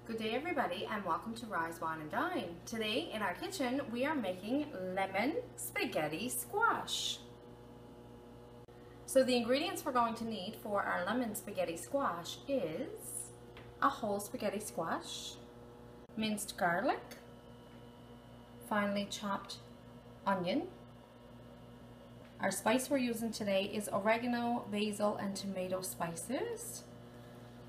Good day everybody and welcome to Rise Wine Dine. Today in our kitchen we are making lemon spaghetti squash. So the ingredients we're going to need for our lemon spaghetti squash is a whole spaghetti squash, minced garlic, finely chopped onion. Our spice we're using today is oregano, basil and tomato spices,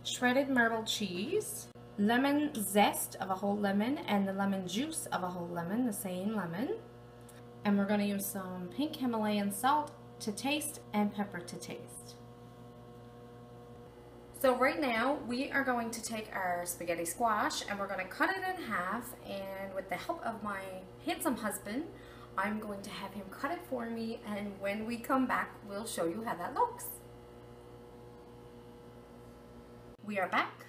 shredded marbled cheese, lemon zest of a whole lemon and the lemon juice of a whole lemon, the same lemon. And we're going to use some pink Himalayan salt to taste and pepper to taste. So right now we are going to take our spaghetti squash and we're going to cut it in half, and with the help of my handsome husband I'm going to have him cut it for me, and when we come back we'll show you how that looks. We are back.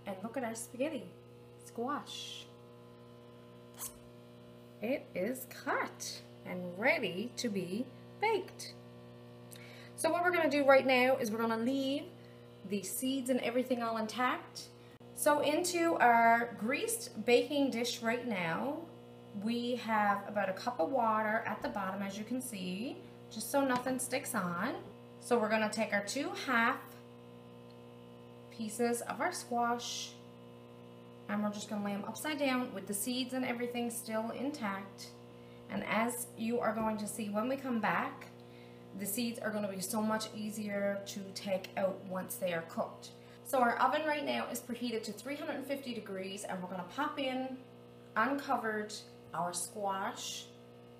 And look at our spaghetti squash. It is cut and ready to be baked. So what we're going to do right now is we're going to leave the seeds and everything all intact. So into our greased baking dish right now, we have about a cup of water at the bottom, as you can see, just so nothing sticks on. So we're going to take our 2 half pieces of our squash and we're just going to lay them upside down with the seeds and everything still intact. And as you are going to see when we come back, the seeds are going to be so much easier to take out once they are cooked. So our oven right now is preheated to 350 degrees and we're going to pop in uncovered our squash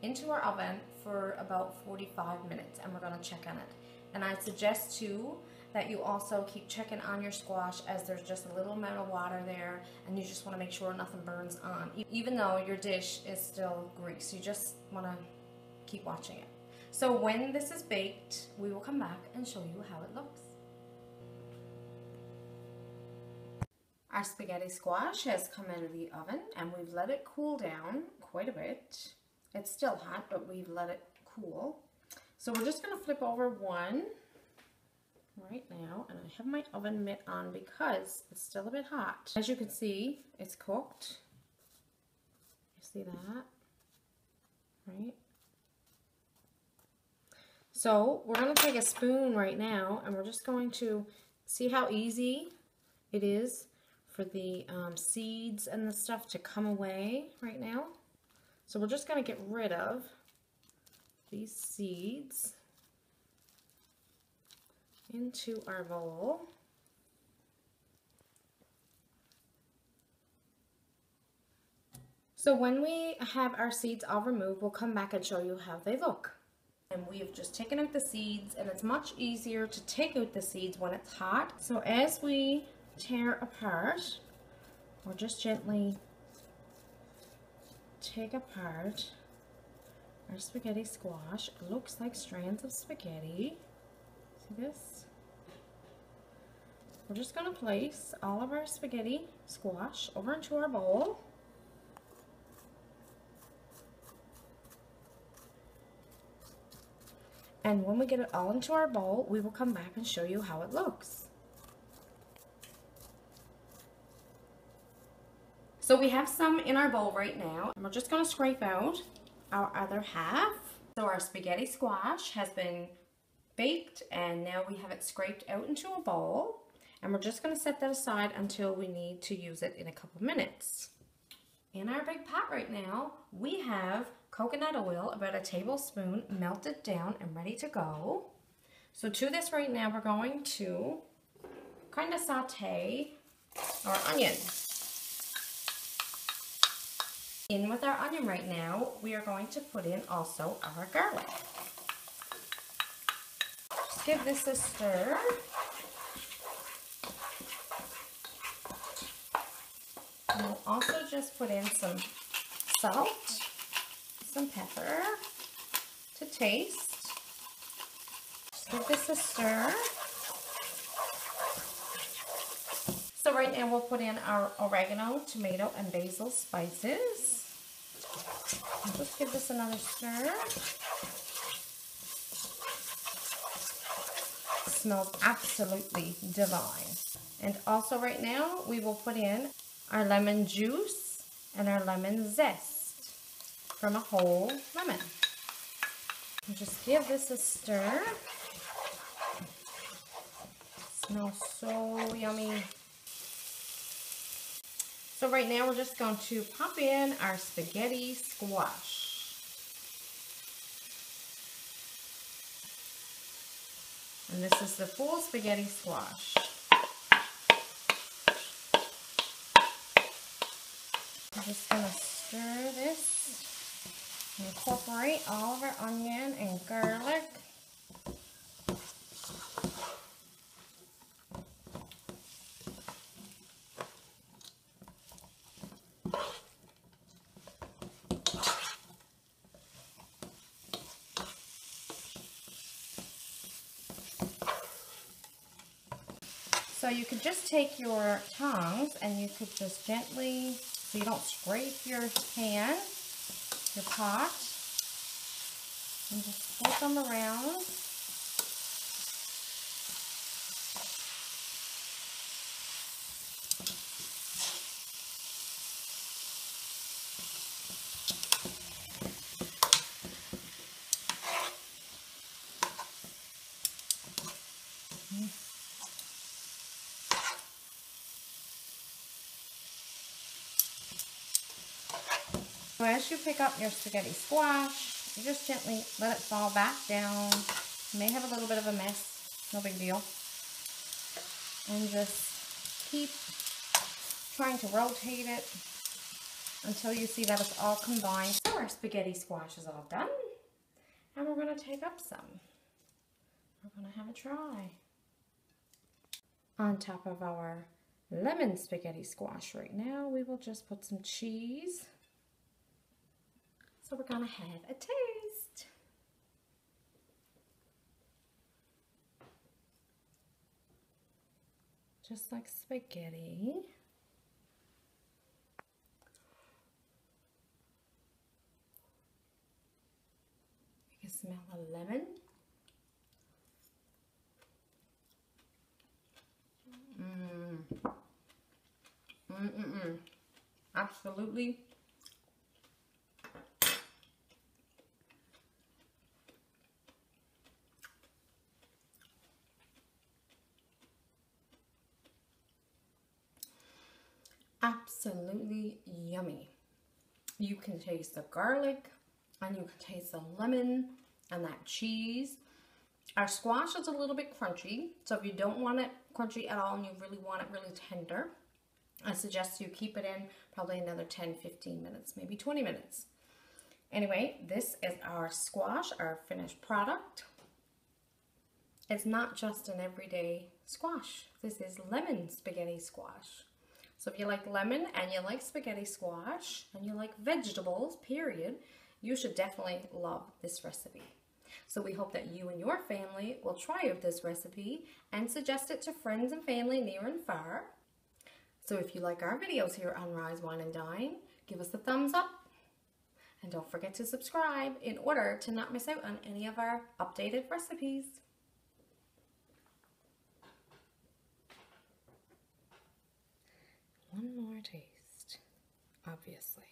into our oven for about 45 minutes and we're going to check on it. And I suggest too that you also keep checking on your squash, as there's just a little amount of water there and you just want to make sure nothing burns on. Even though your dish is still grease, you just want to keep watching it. So when this is baked, we will come back and show you how it looks. Our spaghetti squash has come out of the oven and we've let it cool down quite a bit. It's still hot, but we've let it cool. So we're just going to flip over one right now, and I have my oven mitt on because it's still a bit hot. As you can see, it's cooked. You see that? Right? So we're going to take a spoon right now and we're just going to see how easy it is for the seeds and the stuff to come away right now. So we're just going to get rid of these seeds into our bowl. So when we have our seeds all removed, we'll come back and show you how they look. And we've just taken out the seeds, and it's much easier to take out the seeds when it's hot. So as we tear apart, or just gently take apart our spaghetti squash, it looks like strands of spaghetti. See this? We're just going to place all of our spaghetti squash over into our bowl. And when we get it all into our bowl, we will come back and show you how it looks. So we have some in our bowl right now, and we're just going to scrape out our other half. So our spaghetti squash has been baked and now we have it scraped out into a bowl, and we're just going to set that aside until we need to use it in a couple minutes. In our big pot right now we have coconut oil, about a tablespoon, melted down and ready to go. So to this right now we're going to kind of saute our onion. In with our onion right now, we are going to put in also our garlic. Just give this a stir. And we'll also just put in some salt, some pepper to taste. Just give this a stir. So right now we'll put in our oregano, tomato, and basil spices. And just give this another stir. It smells absolutely divine. And also right now we will put in our lemon juice and our lemon zest from a whole lemon. And just give this a stir. It smells so yummy. So right now we're just going to pop in our spaghetti squash. And this is the full spaghetti squash. I'm just going to stir this and incorporate all of our onion and garlic. So you could just take your tongs and you could just gently, so you don't scrape your pan, your pot, and just flip them around. So as you pick up your spaghetti squash, you just gently let it fall back down. You may have a little bit of a mess, no big deal. And just keep trying to rotate it until you see that it's all combined. So our spaghetti squash is all done. And we're going to take up some. We're going to have a try. On top of our lemon spaghetti squash right now, we will just put some cheese. So we're gonna have a taste. Just like spaghetti. You can smell the lemon. Absolutely. Absolutely yummy. You can taste the garlic and you can taste the lemon and that cheese. Our squash is a little bit crunchy, so if you don't want it crunchy at all and you really want it really tender, I suggest you keep it in probably another 10-15 minutes, maybe 20 minutes. Anyway, this is our squash, our finished product. It's not just an everyday squash. This is lemon spaghetti squash. So if you like lemon and you like spaghetti squash and you like vegetables, period, you should definitely love this recipe. So we hope that you and your family will try out this recipe and suggest it to friends and family near and far. So if you like our videos here on Rise Wine and Dine, give us a thumbs up. And don't forget to subscribe in order to not miss out on any of our updated recipes. One more taste, obviously.